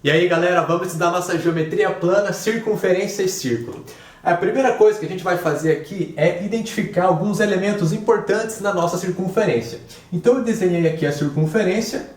E aí galera, vamos estudar nossa geometria plana, circunferência e círculo. A primeira coisa que a gente vai fazer aqui é identificar alguns elementos importantes na nossa circunferência. Então eu desenhei aqui a circunferência,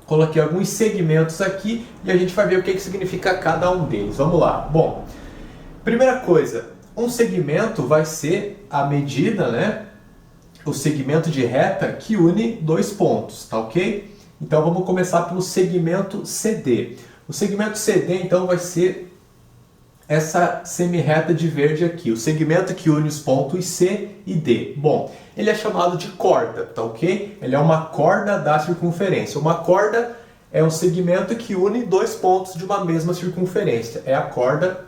coloquei alguns segmentos aqui e a gente vai ver o que significa cada um deles. Vamos lá. Bom, primeira coisa, um segmento vai ser a medida, né? O segmento de reta que une dois pontos, tá ok? Então vamos começar pelo segmento CD. O segmento CD então vai ser essa semirreta de verde aqui, o segmento que une os pontos C e D. Bom, ele é chamado de corda, tá ok? Ele é uma corda da circunferência. Uma corda é um segmento que une dois pontos de uma mesma circunferência. É a corda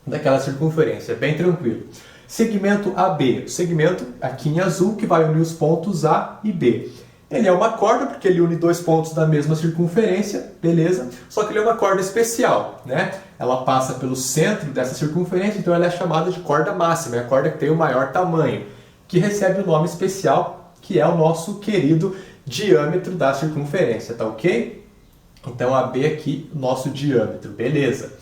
daquela circunferência, bem tranquilo. Segmento AB, o segmento aqui em azul que vai unir os pontos A e B. Ele é uma corda porque ele une dois pontos da mesma circunferência, beleza? Só que ele é uma corda especial, né? Ela passa pelo centro dessa circunferência, então ela é chamada de corda máxima, é a corda que tem o maior tamanho, que recebe o nome especial, que é o nosso querido diâmetro da circunferência, tá ok? Então AB aqui, nosso diâmetro, beleza?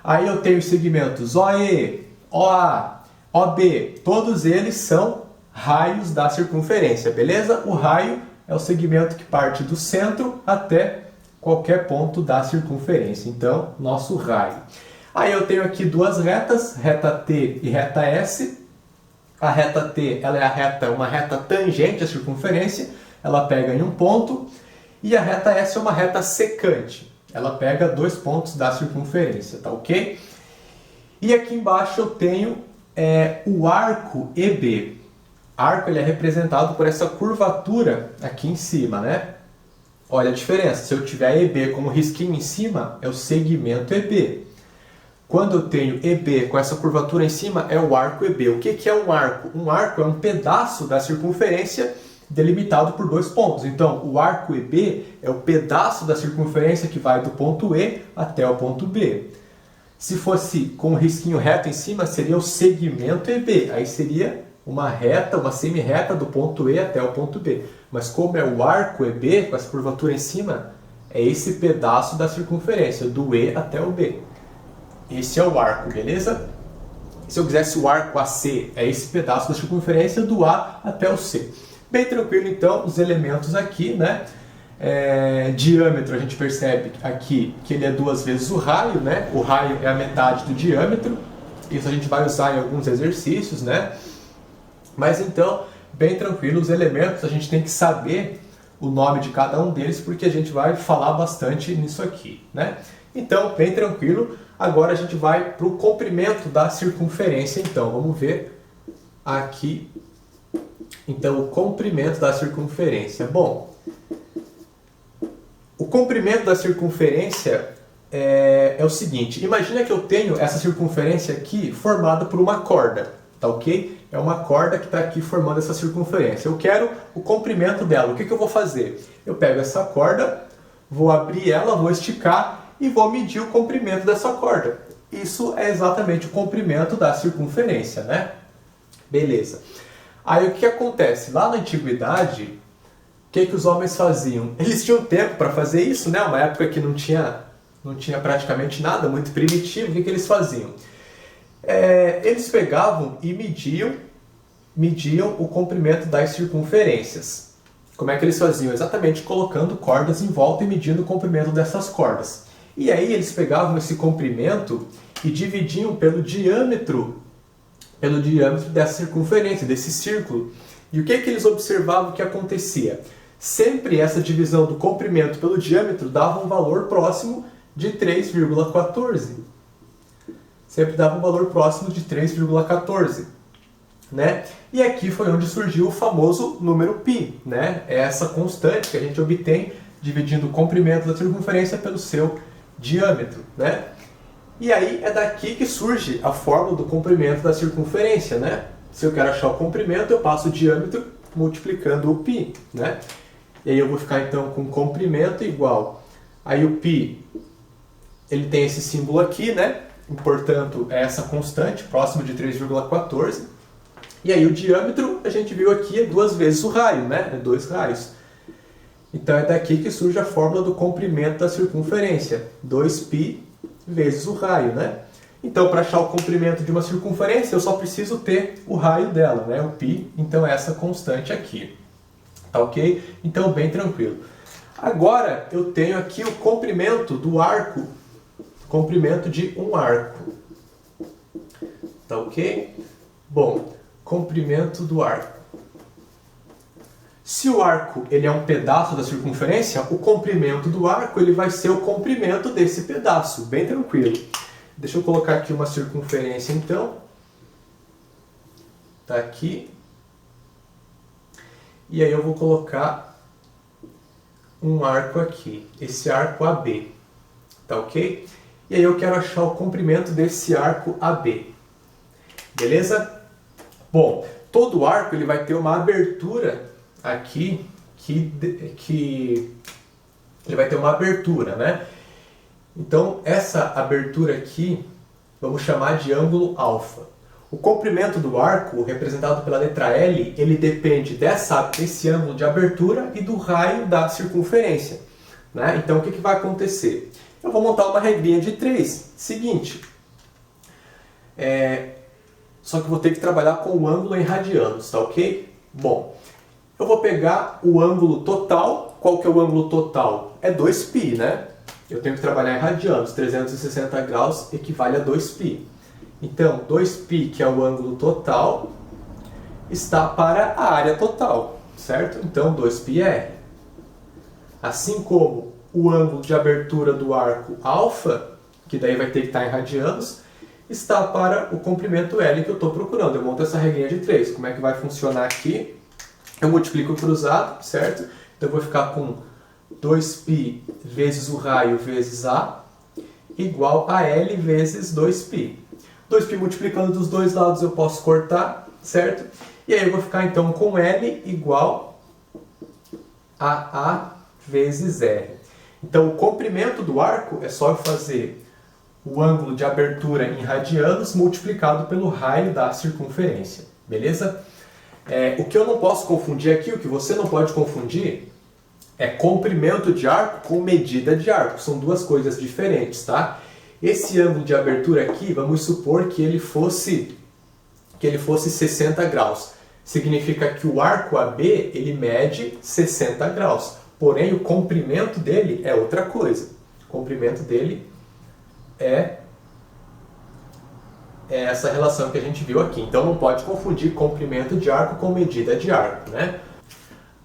Aí eu tenho os segmentos OE, OA, OB, todos eles são raios da circunferência, beleza? O raio é o segmento que parte do centro até qualquer ponto da circunferência. Então, nosso raio. Aí eu tenho aqui duas retas, reta T e reta S. A reta T ela é uma reta tangente à circunferência, ela pega em um ponto. E a reta S é uma reta secante, ela pega dois pontos da circunferência, tá ok? E aqui embaixo eu tenho o arco EB. Arco ele é representado por essa curvatura aqui em cima, né? Olha a diferença. Se eu tiver EB como risquinho em cima, é o segmento EB. Quando eu tenho EB com essa curvatura em cima, é o arco EB. O que é um arco? Um arco é um pedaço da circunferência delimitado por dois pontos. Então, o arco EB é o pedaço da circunferência que vai do ponto E até o ponto B. Se fosse com o risquinho reto em cima, seria o segmento EB. Aí seria uma reta, uma semirreta do ponto E até o ponto B. Mas como é o arco EB, com essa curvatura em cima, é esse pedaço da circunferência, do E até o B. Esse é o arco, beleza? Se eu quisesse o arco AC, é esse pedaço da circunferência do A até o C. Bem tranquilo, então, os elementos aqui, né? Diâmetro, a gente percebe aqui que ele é duas vezes o raio, né? O raio é a metade do diâmetro. Isso a gente vai usar em alguns exercícios, né? Mas então, bem tranquilo, os elementos, a gente tem que saber o nome de cada um deles, porque a gente vai falar bastante nisso aqui, né? Então, bem tranquilo, agora a gente vai para o comprimento da circunferência, então, vamos ver aqui, então, o comprimento da circunferência. Bom, o comprimento da circunferência é o seguinte, imagina que eu tenho essa circunferência aqui formada por uma corda, tá ok? É uma corda que está aqui formando essa circunferência. Eu quero o comprimento dela. O que eu vou fazer? Eu pego essa corda, vou abrir ela, vou esticar e vou medir o comprimento dessa corda. Isso é exatamente o comprimento da circunferência, né? Beleza. Aí o que acontece? Lá na antiguidade, o que os homens faziam? Eles tinham tempo para fazer isso, né? Uma época que não tinha praticamente nada, muito primitivo. O que eles faziam? Eles pegavam e mediam o comprimento das circunferências. Como é que eles faziam? Exatamente colocando cordas em volta e medindo o comprimento dessas cordas. E aí eles pegavam esse comprimento e dividiam pelo diâmetro dessa circunferência, desse círculo. E o que eles observavam que acontecia? Sempre essa divisão do comprimento pelo diâmetro dava um valor próximo de 3,14. Sempre dava um valor próximo de 3,14, né? E aqui foi onde surgiu o famoso número π, né? É essa constante que a gente obtém dividindo o comprimento da circunferência pelo seu diâmetro, né? E aí é daqui que surge a fórmula do comprimento da circunferência, né? Se eu quero achar o comprimento, eu passo o diâmetro multiplicando o π, né? E aí eu vou ficar então com comprimento igual. Aí o π, ele tem esse símbolo aqui, né? E, portanto, é essa constante, próximo de 3,14. E aí o diâmetro, a gente viu aqui, é duas vezes o raio, né? É 2 raios. Então é daqui que surge a fórmula do comprimento da circunferência, 2π vezes o raio, né? Então, para achar o comprimento de uma circunferência, eu só preciso ter o raio dela, né? O π, então é essa constante aqui. Tá ok? Então, bem tranquilo. Agora, eu tenho aqui o comprimento do arco, comprimento de um arco. Tá ok? Bom, comprimento do arco. Se o arco ele é um pedaço da circunferência, o comprimento do arco ele vai ser o comprimento desse pedaço, bem tranquilo. Deixa eu colocar aqui uma circunferência então. Tá aqui. E aí eu vou colocar um arco aqui, esse arco AB. Tá ok? E aí eu quero achar o comprimento desse arco AB. Beleza? Bom, todo arco ele vai ter uma abertura aqui que ele vai ter uma abertura, né? Então essa abertura aqui vamos chamar de ângulo alfa. O comprimento do arco, representado pela letra L, ele depende desse ângulo de abertura e do raio da circunferência, né? Então o que vai acontecer? Eu vou montar uma regrinha de 3. Seguinte, só que vou ter que trabalhar com o ângulo em radianos, tá ok? Bom, eu vou pegar o ângulo total. Qual que é o ângulo total? É 2π, né? Eu tenho que trabalhar em radianos. 360 graus equivale a 2π. Então, 2π, que é o ângulo total, está para a área total, certo? Então, 2πr. Assim como o ângulo de abertura do arco alfa, que daí vai ter que estar em radianos, está para o comprimento L que eu estou procurando. Eu monto essa regrinha de 3. Como é que vai funcionar aqui? Eu multiplico o cruzado, certo? Então eu vou ficar com 2π vezes o raio vezes A igual a L vezes 2π. 2π multiplicando dos dois lados eu posso cortar, certo? E aí eu vou ficar então com L igual a A vezes R. Então o comprimento do arco é só eu fazer o ângulo de abertura em radianos multiplicado pelo raio da circunferência. Beleza? O que eu não posso confundir aqui, o que você não pode confundir, é comprimento de arco com medida de arco. São duas coisas diferentes, tá? Esse ângulo de abertura aqui, vamos supor que ele fosse 60 graus. Significa que o arco AB, ele mede 60 graus. Porém, o comprimento dele é outra coisa. O comprimento dele é essa relação que a gente viu aqui. Então não pode confundir comprimento de arco com medida de arco, né?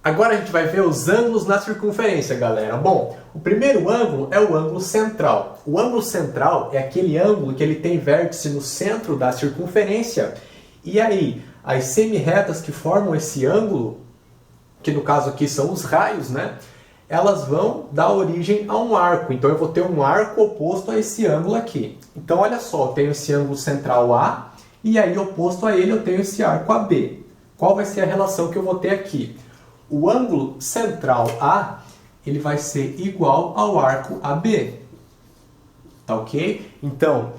Agora a gente vai ver os ângulos na circunferência, galera. Bom, o primeiro ângulo é o ângulo central. O ângulo central é aquele ângulo que ele tem vértice no centro da circunferência. E aí, as semirretas que formam esse ângulo, que no caso aqui são os raios, né? Elas vão dar origem a um arco. Então eu vou ter um arco oposto a esse ângulo aqui. Então olha só, eu tenho esse ângulo central A e aí oposto a ele eu tenho esse arco AB. Qual vai ser a relação que eu vou ter aqui? O ângulo central A, ele vai ser igual ao arco AB. Tá ok? Então,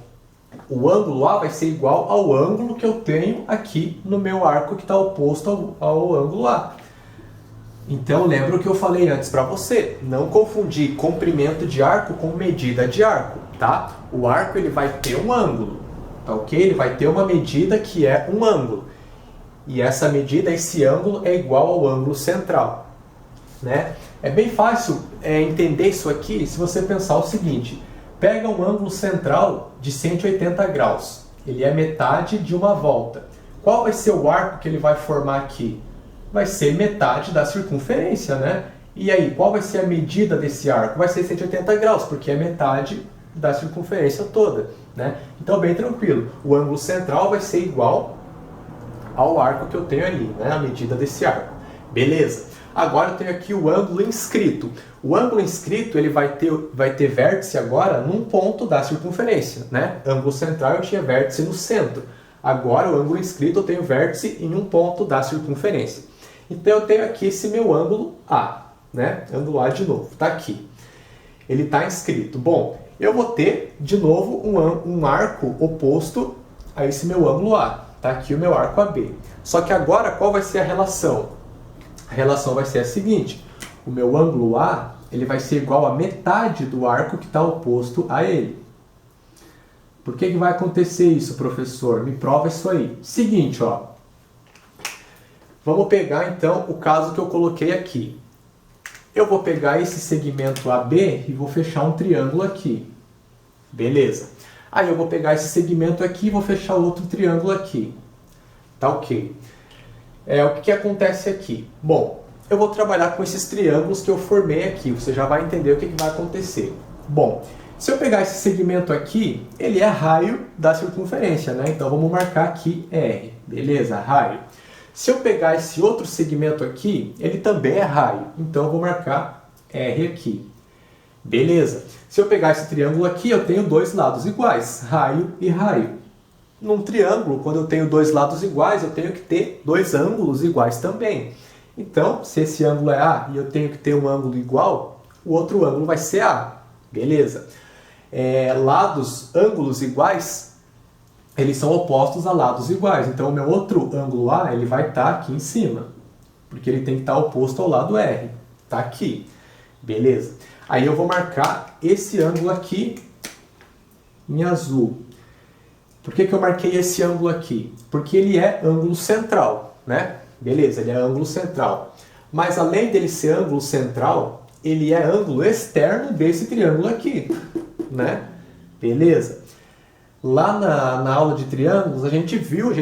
o ângulo A vai ser igual ao ângulo que eu tenho aqui no meu arco que está oposto ao ângulo A. Então, lembra o que eu falei antes para você. Não confundir comprimento de arco com medida de arco, tá? O arco ele vai ter um ângulo, tá ok? Ele vai ter uma medida que é um ângulo. E essa medida, esse ângulo, é igual ao ângulo central, né? É bem fácil entender isso aqui se você pensar o seguinte. Pega um ângulo central de 180 graus. Ele é metade de uma volta. Qual vai ser o arco que ele vai formar aqui? Vai ser metade da circunferência, né? E aí, qual vai ser a medida desse arco? Vai ser 180 graus, porque é metade da circunferência toda, né? Então, bem tranquilo. O ângulo central vai ser igual ao arco que eu tenho ali, né? A medida desse arco. Beleza. Agora eu tenho aqui o ângulo inscrito. O ângulo inscrito ele vai ter vértice agora num ponto da circunferência, né? Ângulo central eu tinha vértice no centro. Agora o ângulo inscrito eu tenho vértice em um ponto da circunferência. Então eu tenho aqui esse meu ângulo A, né? Ângulo A de novo, está aqui. Ele está inscrito. Bom, eu vou ter de novo um arco oposto a esse meu ângulo A. Está aqui o meu arco AB. Só que agora qual vai ser a relação? A relação vai ser a seguinte. o meu ângulo A, ele vai ser igual a metade do arco que está oposto a ele. Por que vai acontecer isso, professor? Me prova isso aí. Seguinte, ó. Vamos pegar, então, o caso que eu coloquei aqui. Eu vou pegar esse segmento AB e vou fechar um triângulo aqui. Beleza. Aí eu vou pegar esse segmento aqui e vou fechar outro triângulo aqui. Tá ok. O que acontece aqui? Bom, eu vou trabalhar com esses triângulos que eu formei aqui. Você já vai entender o que vai acontecer. Bom, se eu pegar esse segmento aqui, ele é raio da circunferência, né? Então vamos marcar aqui R. Beleza? Raio. Se eu pegar esse outro segmento aqui, ele também é raio. Então eu vou marcar R aqui. Beleza. Se eu pegar esse triângulo aqui, eu tenho dois lados iguais, raio e raio. Num triângulo, quando eu tenho dois lados iguais, eu tenho que ter dois ângulos iguais também. Então, se esse ângulo é A e eu tenho que ter um ângulo igual, o outro ângulo vai ser A. Beleza. Ângulos iguais, eles são opostos a lados iguais. Então, o meu outro ângulo A, ele vai estar aqui em cima, porque ele tem que estar oposto ao lado R. Está aqui. Beleza. Aí eu vou marcar esse ângulo aqui em azul. Por que eu marquei esse ângulo aqui? Porque ele é ângulo central, né? Beleza, ele é ângulo central. Mas além dele ser ângulo central, ele é ângulo externo desse triângulo aqui, né? Beleza. Lá na aula de triângulos, a gente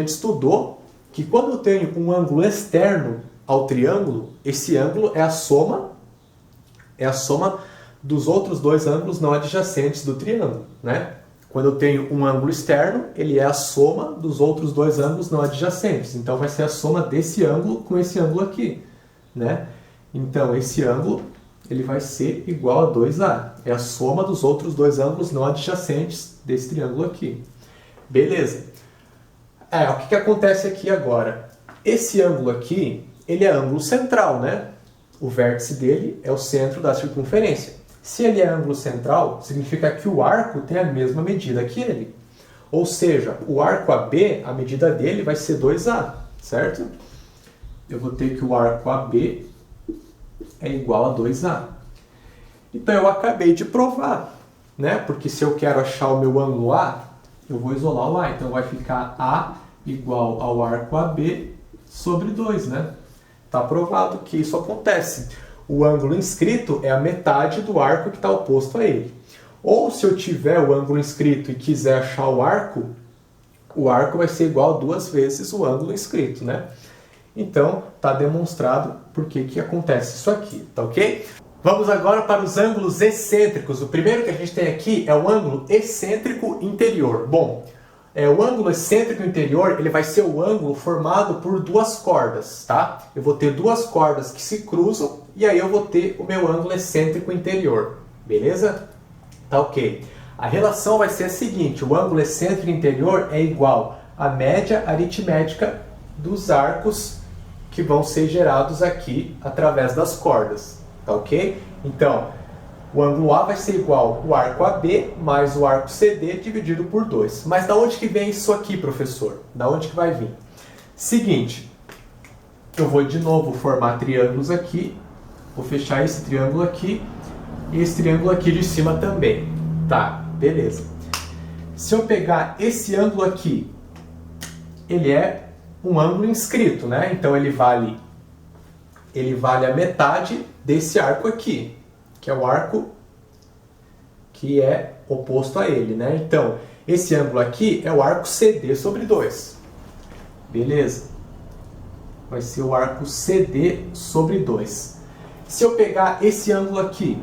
estudou que quando eu tenho um ângulo externo ao triângulo, esse ângulo é a soma dos outros dois ângulos não adjacentes do triângulo, né? Quando eu tenho um ângulo externo, ele é a soma dos outros dois ângulos não adjacentes. Então vai ser a soma desse ângulo com esse ângulo aqui, né? Então esse ângulo, ele vai ser igual a 2A. É a soma dos outros dois ângulos não adjacentes desse triângulo aqui. Beleza. O que acontece aqui agora? Esse ângulo aqui, ele é ângulo central, né? O vértice dele é o centro da circunferência. Se ele é ângulo central, significa que o arco tem a mesma medida que ele. Ou seja, o arco AB, a medida dele vai ser 2A, certo? Eu vou ter que o arco AB é igual a 2A. Então eu acabei de provar, né? Porque se eu quero achar o meu ângulo A, eu vou isolar o A. Então vai ficar A igual ao arco AB sobre 2, né? Está provado que isso acontece. O ângulo inscrito é a metade do arco que está oposto a ele. Ou se eu tiver o ângulo inscrito e quiser achar o arco vai ser igual a 2 vezes o ângulo inscrito, né? Então, está demonstrado por que acontece isso aqui, tá ok? Vamos agora para os ângulos excêntricos. O primeiro que a gente tem aqui é o ângulo excêntrico interior. Bom, o ângulo excêntrico interior, ele vai ser o ângulo formado por duas cordas, tá? Eu vou ter duas cordas que se cruzam e aí eu vou ter o meu ângulo excêntrico interior, beleza? Tá ok. A relação vai ser a seguinte, o ângulo excêntrico interior é igual à média aritmética dos arcos que vão ser gerados aqui através das cordas, tá ok? Então, o ângulo A vai ser igual ao arco AB mais o arco CD dividido por 2. Mas da onde que vem isso aqui, professor? Da onde que vai vir? Seguinte, eu vou de novo formar triângulos aqui. Vou fechar esse triângulo aqui e esse triângulo aqui de cima também. Tá, beleza. Se eu pegar esse ângulo aqui, ele é um ângulo inscrito, né? Então ele vale a metade desse arco aqui, que é o arco que é oposto a ele, né? Então, esse ângulo aqui é o arco CD sobre 2. Beleza? Vai ser o arco CD sobre 2. Se eu pegar esse ângulo aqui,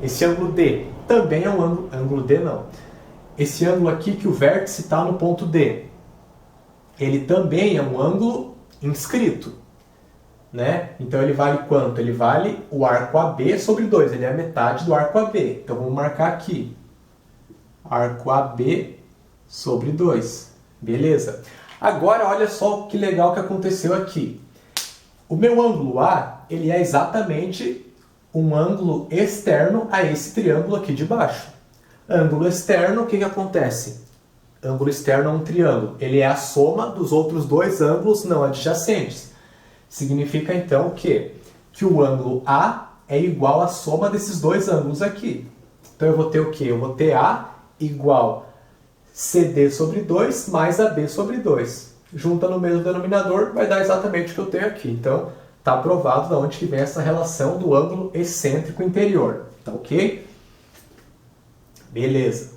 esse ângulo D, também é um ângulo D não. Esse ângulo aqui que o vértice está no ponto D, ele também é um ângulo inscrito, né? Então ele vale quanto? Ele vale o arco AB sobre 2, ele é a metade do arco AB. Então vamos marcar aqui, arco AB sobre 2, beleza? Agora olha só que legal que aconteceu aqui. O meu ângulo A, ele é exatamente um ângulo externo a esse triângulo aqui de baixo. Ângulo externo, o que acontece? Ângulo externo é um triângulo, ele é a soma dos outros dois ângulos não adjacentes. Significa então que que o ângulo A é igual à soma desses dois ângulos aqui. Então eu vou ter o quê? Eu vou ter A igual CD sobre 2 mais AB sobre 2. Junta no mesmo denominador, vai dar exatamente o que eu tenho aqui. Então, está provado de onde que vem essa relação do ângulo excêntrico interior. Tá ok? Beleza.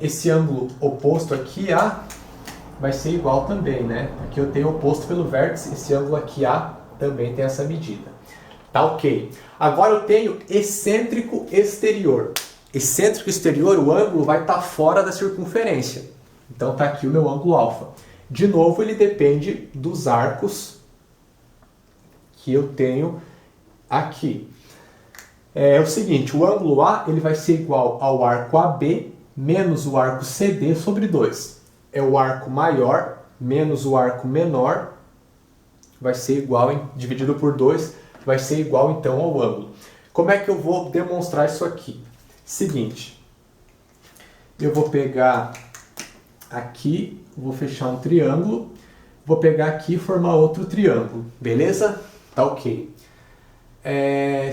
Esse ângulo oposto aqui, A, vai ser igual também, né? Aqui eu tenho oposto pelo vértice, esse ângulo aqui, A, também tem essa medida. Tá ok. Agora eu tenho excêntrico exterior. Excêntrico exterior, o ângulo vai estar fora da circunferência. Então está aqui o meu ângulo alfa. De novo, ele depende dos arcos que eu tenho aqui. É o seguinte, o ângulo A ele vai ser igual ao arco AB menos o arco CD sobre 2. É o arco maior menos o arco menor, vai ser igual, dividido por 2, vai ser igual então ao ângulo. Como é que eu vou demonstrar isso aqui? Seguinte, eu vou pegar aqui, vou fechar um triângulo, vou pegar aqui e formar outro triângulo, beleza? Tá ok.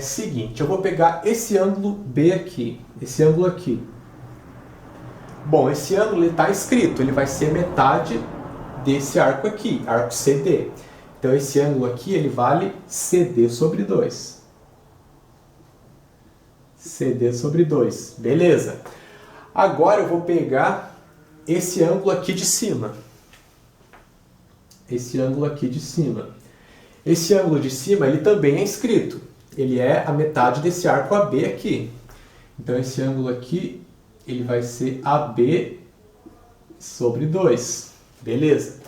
Seguinte, eu vou pegar esse ângulo B aqui, esse ângulo aqui. Bom, esse ângulo está escrito, ele vai ser metade desse arco aqui, arco CD. Então esse ângulo aqui, ele vale CD sobre 2. CD sobre 2, beleza. Agora eu vou pegar esse ângulo aqui de cima. Esse ângulo aqui de cima. Esse ângulo de cima, ele também é escrito. Ele é a metade desse arco AB aqui. Então esse ângulo aqui, ele vai ser AB sobre 2. Beleza.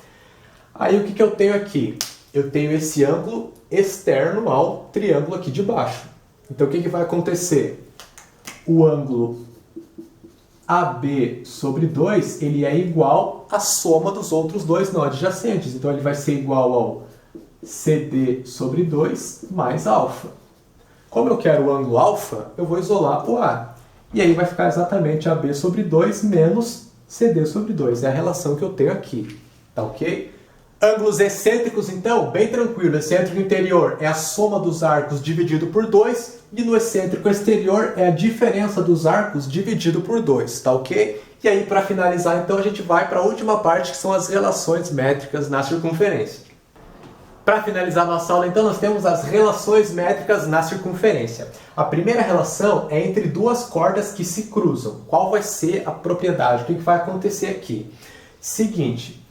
Aí o que eu tenho aqui? Eu tenho esse ângulo externo ao triângulo aqui de baixo. Então o que vai acontecer? O ângulo AB sobre 2, ele é igual à soma dos outros dois nó adjacentes. Então ele vai ser igual ao CD sobre 2 mais alfa. Como eu quero o ângulo alfa, eu vou isolar o A. E aí vai ficar exatamente AB sobre 2 menos CD sobre 2. É a relação que eu tenho aqui. Tá ok? Ângulos excêntricos, então, bem tranquilo. Excêntrico interior é a soma dos arcos dividido por 2. E no excêntrico exterior é a diferença dos arcos dividido por 2. Tá ok? E aí, para finalizar, então, a gente vai para a última parte, que são as relações métricas na circunferência. Para finalizar nossa aula, então, nós temos as relações métricas na circunferência. A primeira relação é entre duas cordas que se cruzam. Qual vai ser a propriedade? O que vai acontecer aqui? Seguinte,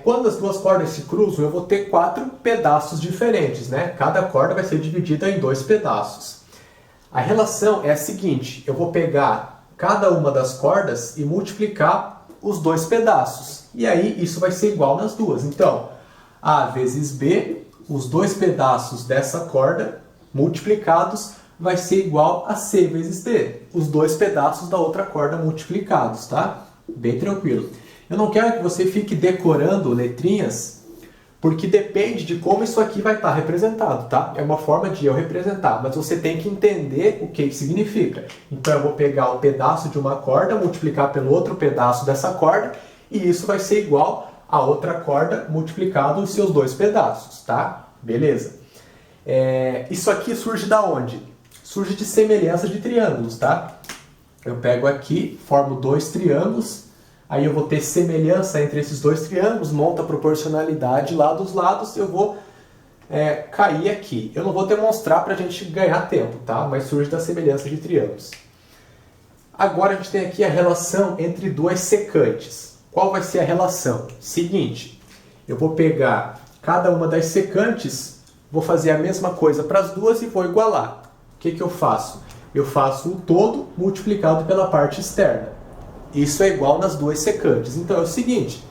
quando as duas cordas se cruzam, eu vou ter 4 pedaços diferentes, né? Cada corda vai ser dividida em 2 pedaços. A relação é a seguinte, eu vou pegar cada uma das cordas e multiplicar os 2 pedaços. E aí, isso vai ser igual nas duas. Então, A vezes B, os 2 pedaços dessa corda multiplicados vai ser igual a C vezes D, os 2 pedaços da outra corda multiplicados, tá? Bem tranquilo. Eu não quero que você fique decorando letrinhas, porque depende de como isso aqui vai estar representado, tá? É uma forma de eu representar, mas você tem que entender o que significa. Então eu vou pegar o pedaço de uma corda, multiplicar pelo outro pedaço dessa corda, e isso vai ser igual a outra corda multiplicado os seus 2 pedaços, tá? Beleza. Isso aqui surge da onde? Surge de semelhança de triângulos, tá? Eu pego aqui, formo 2 triângulos, aí eu vou ter semelhança entre esses 2 triângulos, monta a proporcionalidade lá dos lados, eu vou cair aqui. Eu não vou demonstrar para a gente ganhar tempo, tá? Mas surge da semelhança de triângulos. Agora a gente tem aqui a relação entre 2 secantes. Qual vai ser a relação? Seguinte, eu vou pegar cada uma das secantes, vou fazer a mesma coisa para as duas e vou igualar. O que eu faço? Eu faço o todo multiplicado pela parte externa. Isso é igual nas 2 secantes. Então é o seguinte,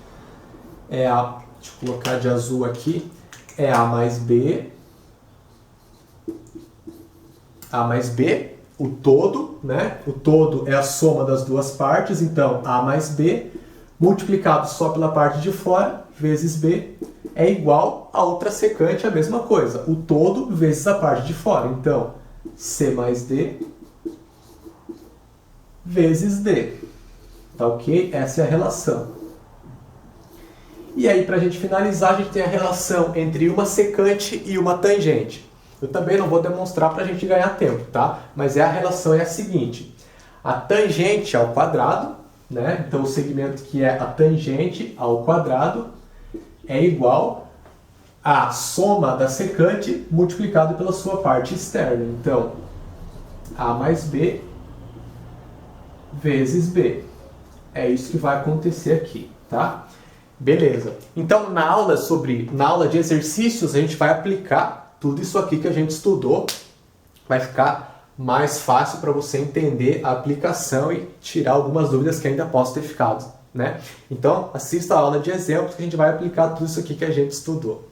deixa eu colocar de azul aqui, é A mais B, o todo, né? O todo é a soma das duas partes, então A mais B, multiplicado só pela parte de fora, vezes B, é igual a outra secante, a mesma coisa. O todo vezes a parte de fora. Então, C mais D vezes D. Tá ok? Essa é a relação. E aí, para a gente finalizar, a gente tem a relação entre uma secante e uma tangente. Eu também não vou demonstrar para a gente ganhar tempo, tá? Mas a relação é a seguinte. A tangente ao quadrado, né? Então o segmento que é a tangente ao quadrado é igual à soma da secante multiplicado pela sua parte externa. Então, A mais B vezes B. É isso que vai acontecer aqui, tá? Beleza. Então, na aula de exercícios, a gente vai aplicar tudo isso aqui que a gente estudou. Vai ficar mais fácil para você entender a aplicação e tirar algumas dúvidas que ainda possam ter ficado, né? Então, assista a aula de exemplos que a gente vai aplicar tudo isso aqui que a gente estudou.